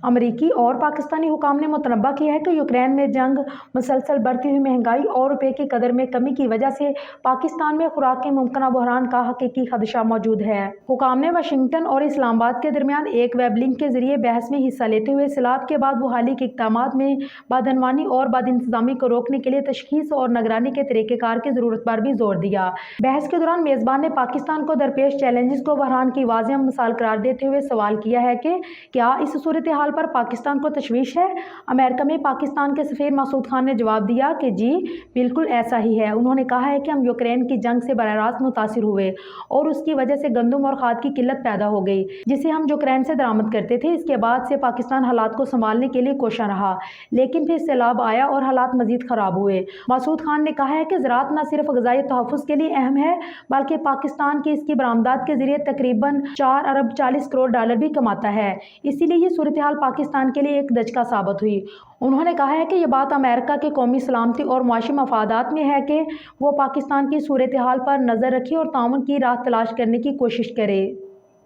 امریکی اور پاکستانی حکام نے متنبہ کیا ہے کہ یوکرین میں جنگ، مسلسل بڑھتی ہوئی مہنگائی اور روپے کی قدر میں کمی کی وجہ سے پاکستان میں خوراک کے ممکنہ بحران کا حقیقی خدشہ موجود ہے۔ حکام نے واشنگٹن اور اسلام آباد کے درمیان ایک ویب لنک کے ذریعے بحث میں حصہ لیتے ہوئے سیلاب کے بعد بحالی کے اقدامات میں بدعنوانی اور بد انتظامی کو روکنے کے لیے تشخیص اور نگرانی کے طریقہ کار کی ضرورت پر بھی زور دیا۔ بحث کے دوران میزبان نے پاکستان کو درپیش چیلنجز کو بحران کی واضح مثال قرار دیتے ہوئے سوال کیا ہے کہ کیا اس صورتحال پر پاکستان کو تشویش ہے؟ امریکہ میں پاکستان کے سفیر مسعود خان نے جواب دیا کہ جی بالکل ایسا ہی ہے۔ انہوں نے کہا ہے کہ ہم یوکرین کی جنگ سے براہ راست متاثر ہوئے اور اس کی وجہ سے گندم اور کھاد کی قلت پیدا ہو گئی جسے ہم یوکرین سے درآمد کرتے تھے۔ اس کے بعد سے پاکستان حالات کو سنبھالنے کے لیے کوشاں رہا، لیکن پھر سیلاب آیا اور حالات مزید خراب ہوئے۔ مسعود خان نے کہا ہے کہ زراعت نہ صرف غذائی تحفظ کے لیے اہم ہے بلکہ پاکستان کی اس کی برآمدات کے ذریعے تقریباً 4 ارب 40 کروڑ ڈالر بھی کماتا ہے، اسی لیے یہ صورتحال پاکستان کے لیے ایک دھچکا ثابت ہوئی۔ انہوں نے کہا ہے کہ یہ بات امریکہ کے قومی سلامتی اور معاشی مفادات میں ہے کہ وہ پاکستان کی صورتحال پر نظر رکھے اور تعاون کی راہ تلاش کرنے کی کوشش کرے۔